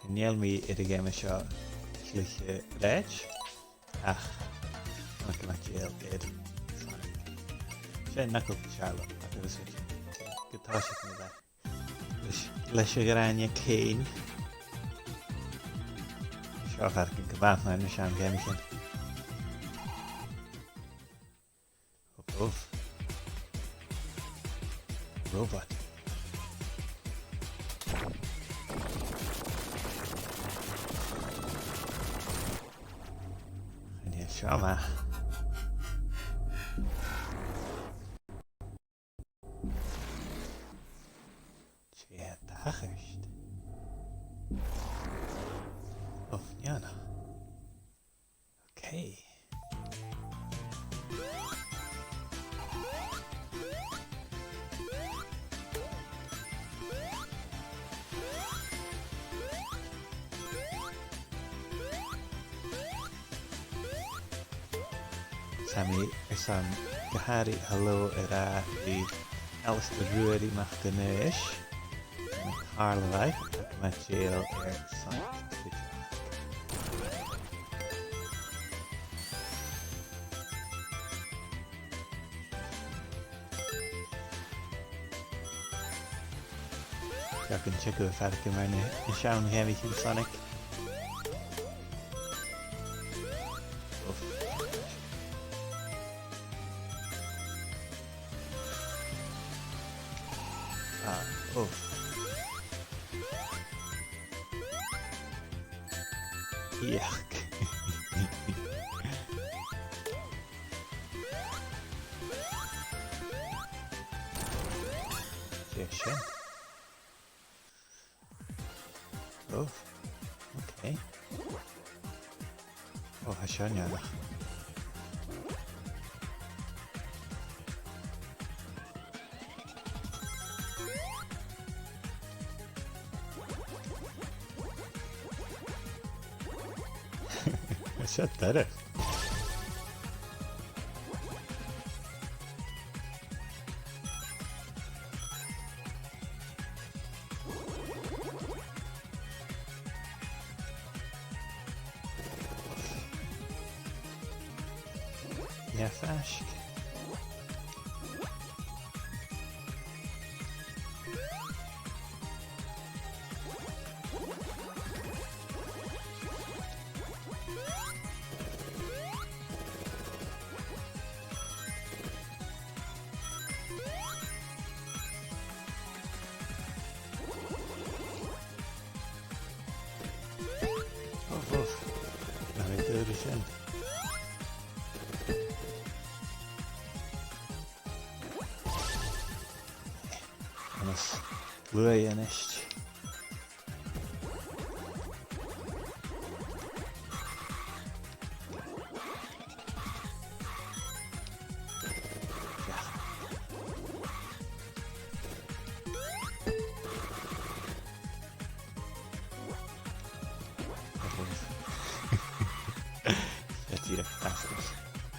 Níl mí I a ggéime seo chluiche réit ach an go géal iad sé nacle Charlotte agus gotá si mé leis a gráine céin seo go bhana na sean ggéime sin Robot. En hier Shama. Tja, dagest. Of Jana. Oké. Sammy is an gahari hello era I Alistair Ruary Macdanesh and Carl Life at Machiel Sonic I can check out if I can run a Shaun Heavy Sonic. Oh. Yuck. Sehr schön. Oh, okay. Oh, schön ja noch. Shut that up. Yeah, Fash. Sin. Agus lu inist.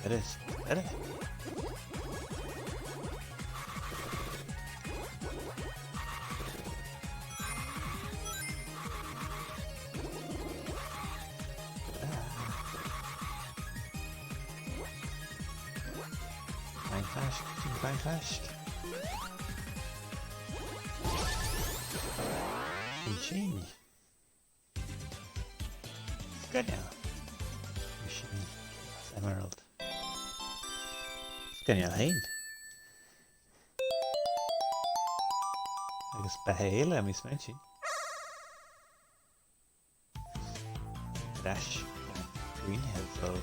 It is. It is. Fine fast. Machine. Good now. Machine. Emerald. Gan ni alhain. Agus behéile a mis mensin. Dash. Green Hill Road.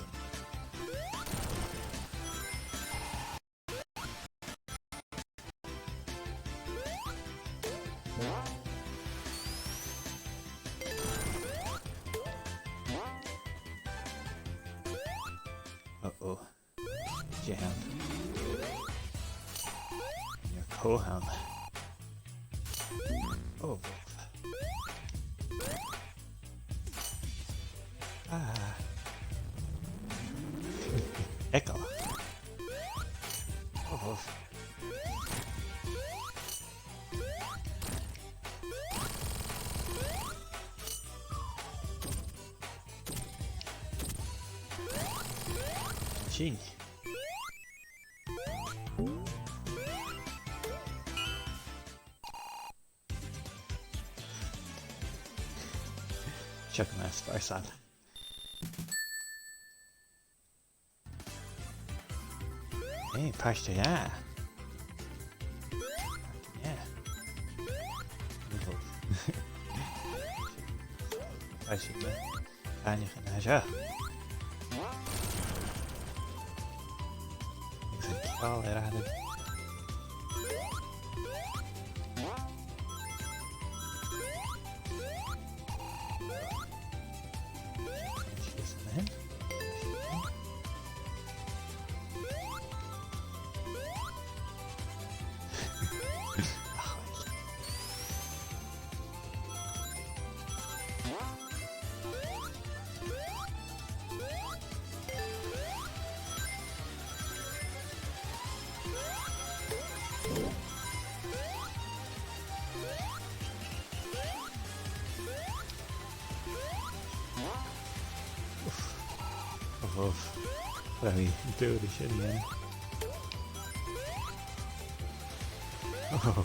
Uh-oh. Jam. Your Kohan. Oh, ah. Echo. Oh. Ching. Chuckmas Farsad. Hey, Pashta, yeah. Yeah. Pashta, Kanye Hanaja. Ik zit al eraan. Let me do this shit again. Oh,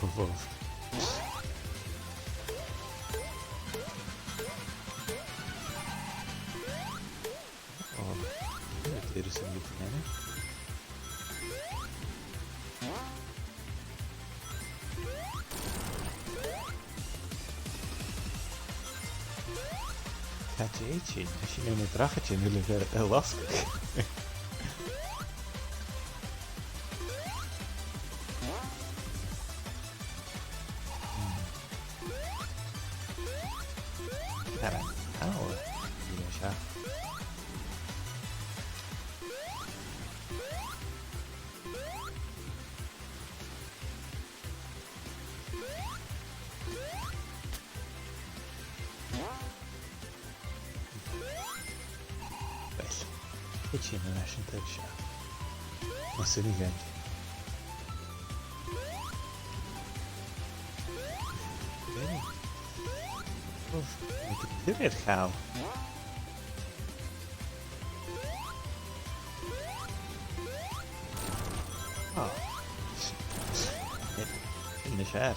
dit is een beetje nemen. Gaat je eetje? Als je nu een draggetje nu weer heel lastig. Cucina nasce in terza. Ma se li vedi. Vedi? Moet ik dit weer gaan? Oh. In de scher.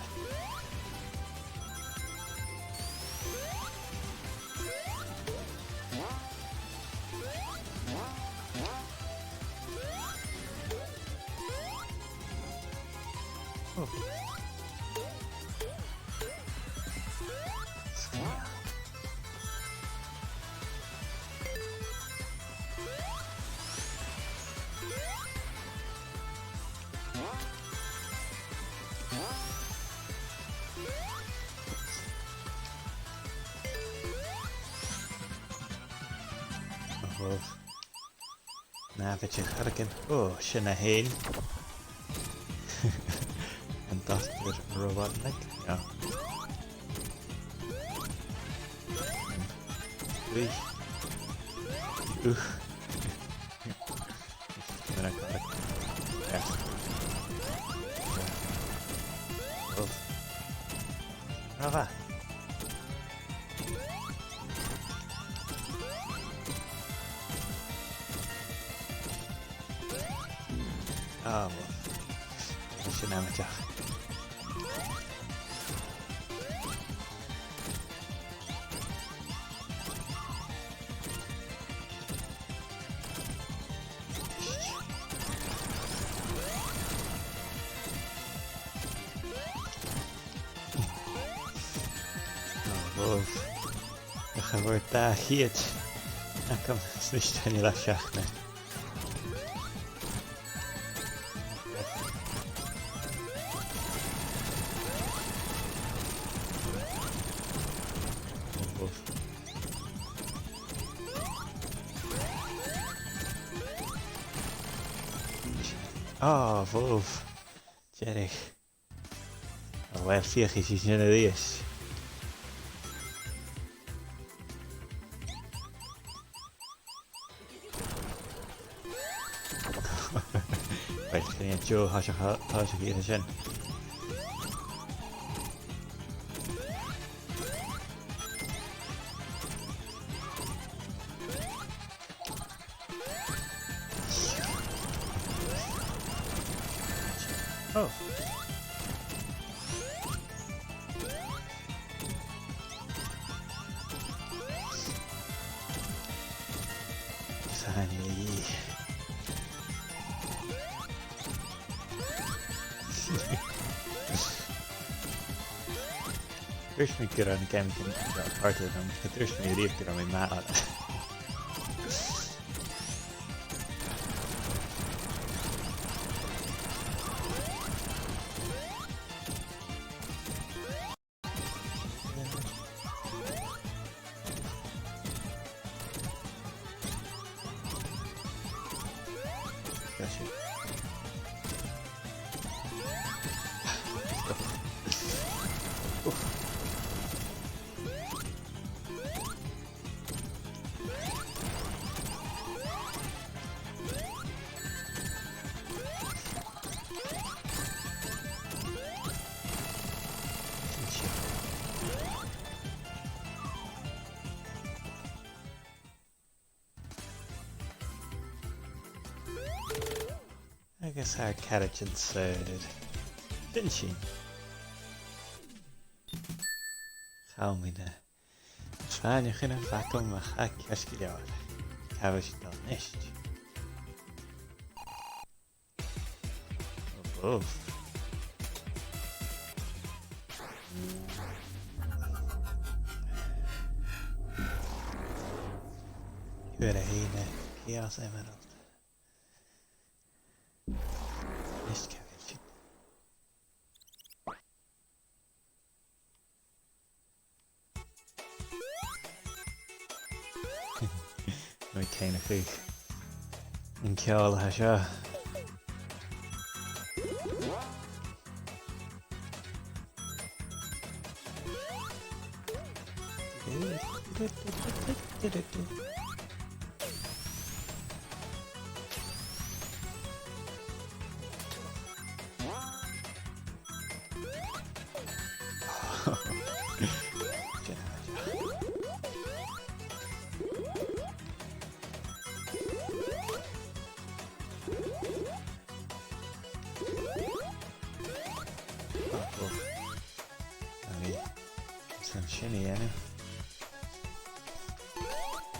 Navetje harken. Oh, Shinna heen. En dat weer Robotnik. Ja. 3. Ja. Ava. Ah, wat is je naam met jou? Dan wordt daar hier. Dan kan het niet aan je lachjachten. Oh, Wolf. Jerry. Oh, é fixe, engenharias. Weet je niet, Joe, als je hier zijn. Tiny. Dúirt mí gur an game part an dúirt mí riomh gur an mé má. I guess haar carriage inserted, didn't she? How me the trying to get a vacuum of a casket. Carriage done nicht. Oh, you're a chaos emerald. Nicht carriage. No kind of fake. In Kill Hasha. Shinny, yeah.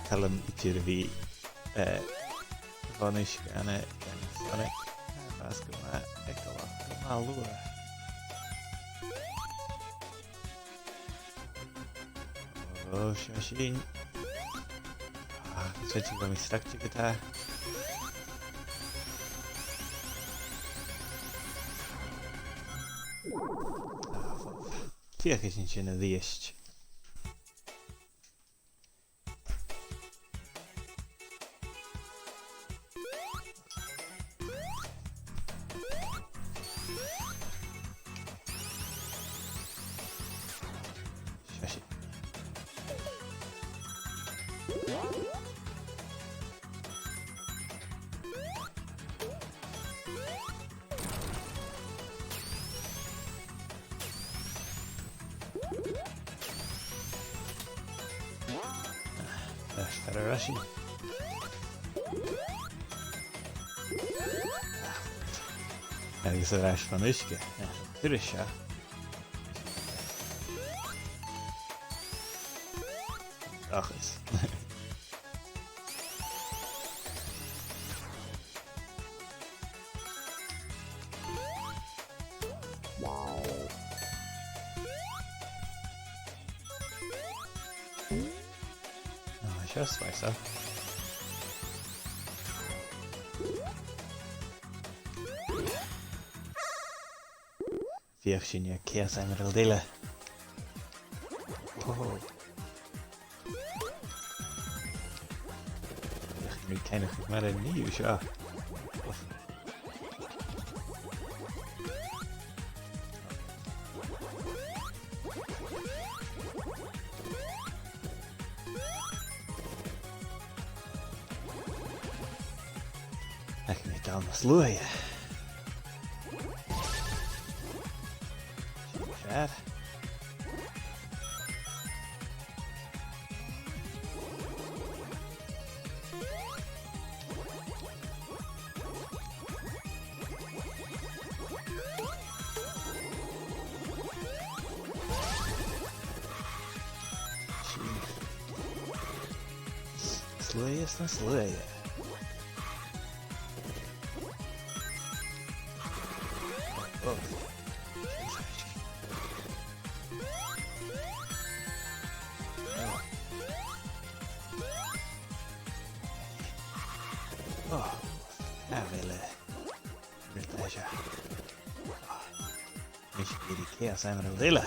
Tell him to be vanish and it Sonic. That's good, that. Malua. Oh, Shashi. Switching when we stuck to guitar. Fiach is niet in de eerst. Shashi. That's better rushing. Ergens een rush van Uske. Ja, natuurlijk ja. Ach eens. Just myself. Virginia Chaos Emerald delen. Oh. Nu ken ik maar een nieuws, ja. Ik moet dan sloeien. Ver. Sloeien is dan sloeien. Asia. Mission biri Chaos Emerald Illa.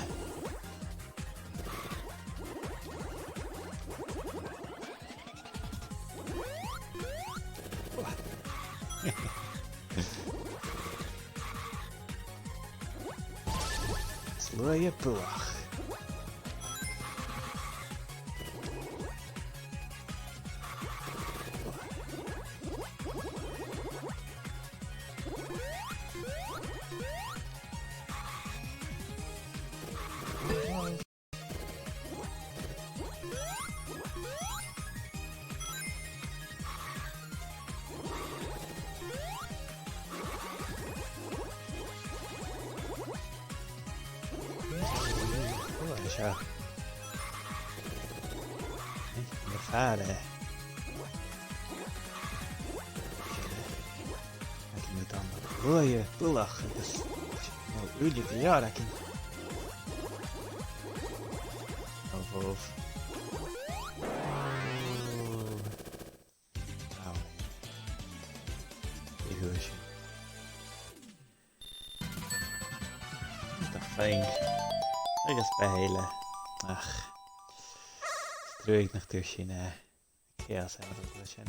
Slå je pulach. Asia. Inte färdig. Laakin nyt on luoja pulach. Jos ylitä jaadakin. Of. Au. Ihus. Mitä fijn. Ik spelen. Ach. Terug nog tussen Chaos Emerald Edition.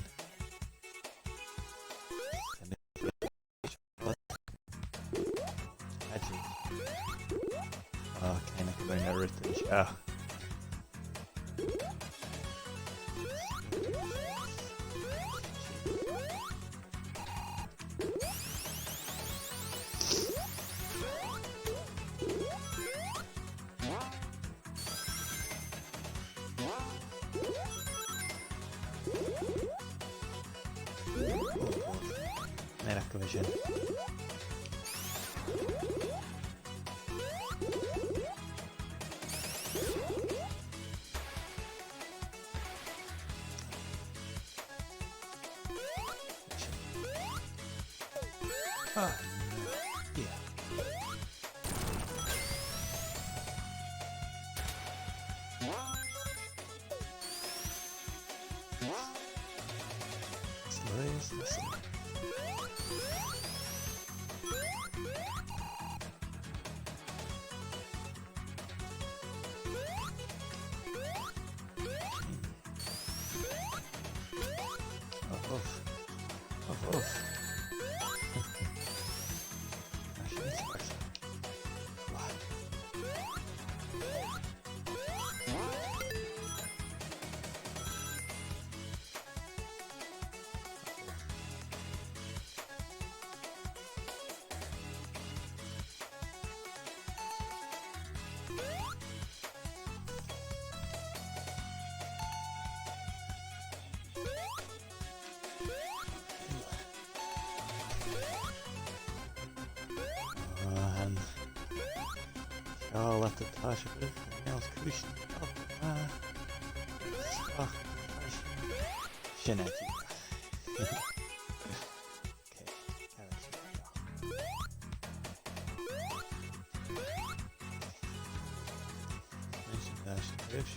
Oké, dan kan ik naar Rutledge. Ja. Merak Vision. Ah, yeah. Listen. Of. Ja, let het alsjeblieft. Als kruis. Ach, Jeanette. Oké,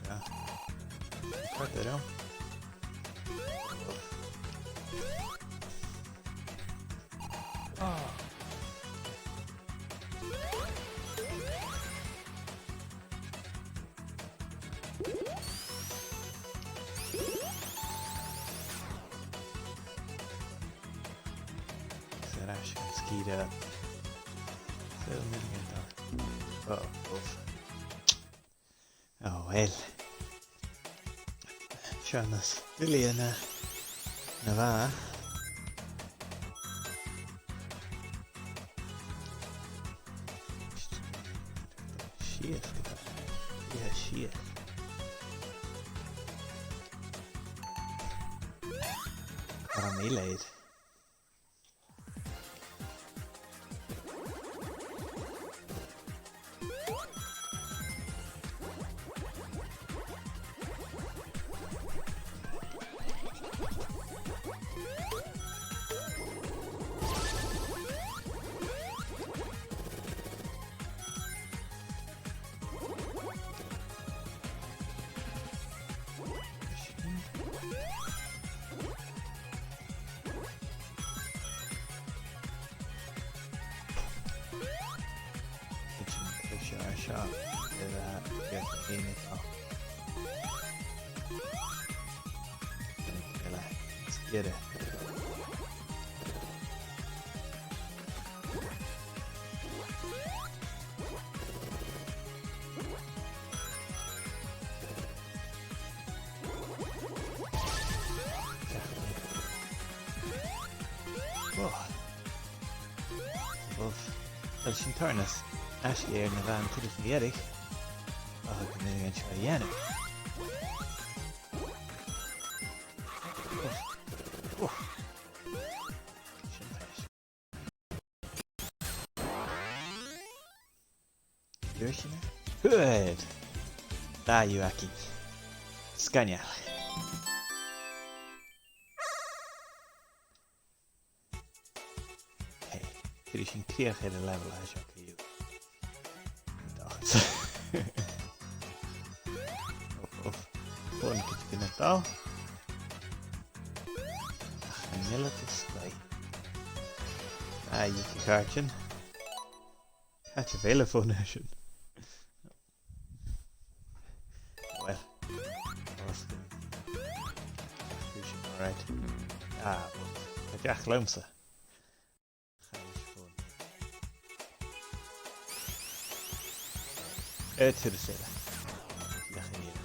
ja. Kijk er dan. Skied up. Veel minder dan. Oh, well. Jonas, wil je naar waar? Shit. Ja, shit. Karameleid. Éine tá. Eile sciire. Well, sin tarnas Ashley ar na bhean tuidir na dhearich a go mé an seo dhéanamh. Sin feis. Dúir sinna? Good! Dáú aici. Scaneal. Hey, tuidir sin críoch ar a level a seo go dú. Of fun kit binne dal. Mille te slay. Je kaartje. Gaat je vele phonation. Well, was the fusion alright. Ah, het ja gloomse. Ga eens voor. Het to the ceiling. Ja, geen idee.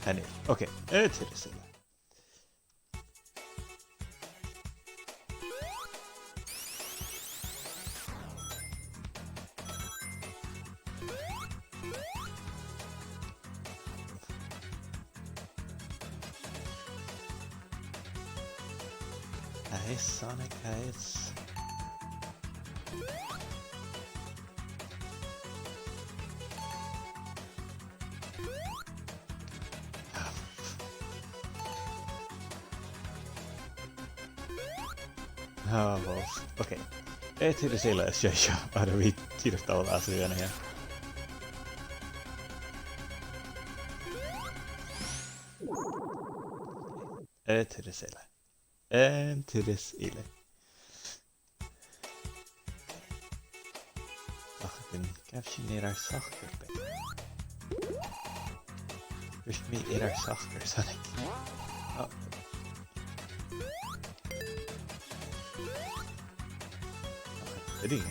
Anyway, okay, it's hit us. Nice Sonic Heights. Oh, well, okay. Het is heel erg ja, maar we hier het al laten gaan, ja. Het is heel. En het is heel. Wacht, ik ben caption eerder zachter bij. Dus me eerder zachter, Sonic. Oh. Ding.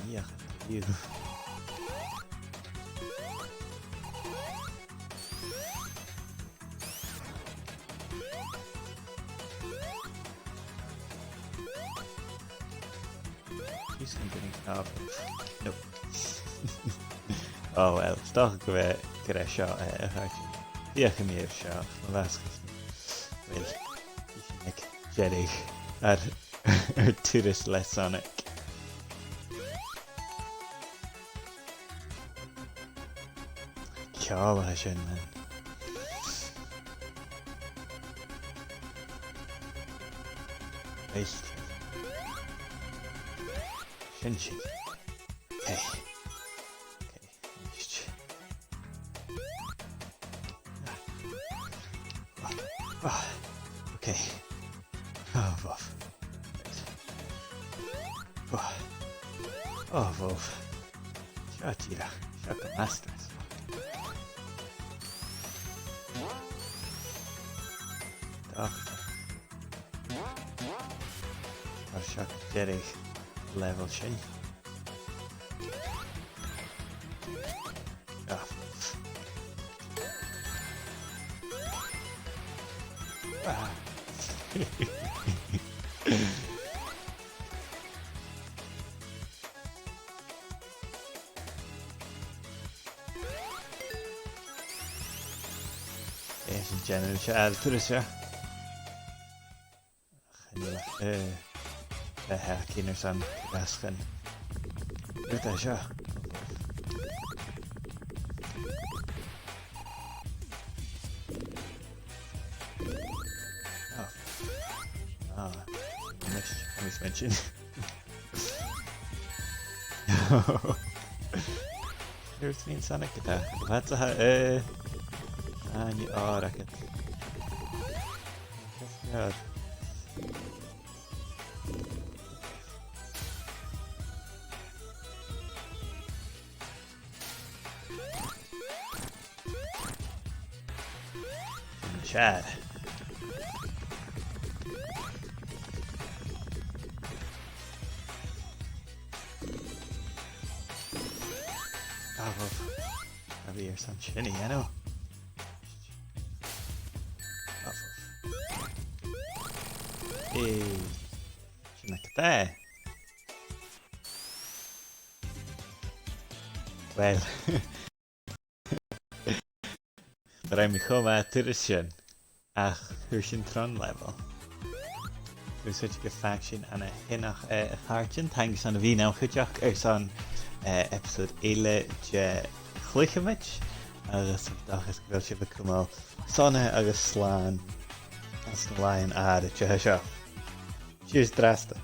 Ja, hier. He's getting out. Nope. Oh well, toch weer crash out. Ja, meer shot. Last. Well, ik Jedi. To this less Sonic. Kjærligheden, man. Echt. Shinji. Okay. Okay. Oh. Okay. Oh, Wolf. Oh, Wolf. Shut hier. Shut the masters. Dacht. Oh, shut Jerry. Level shin. Ah, Wolf. Ah. Eens een challenge uit tussen. Geniaal. Kinderen zijn best gaan. Doe dat zo. mis mention. Here's the Sonic attack. That's a and you are racket. God. Chad. Oh, maybe you're some chinny, you know. Hey, shouldn't look at that. Well, but I'm choma tuition. Ach, huisin tron level. There's such a good faction and a hinach a harchin. Thanks on the V now, Hujak, on episode Ele Je Chlichamich. Agus dachas gwil si becwmol Sonna agus Slan as the lion ad at Cheers drasta.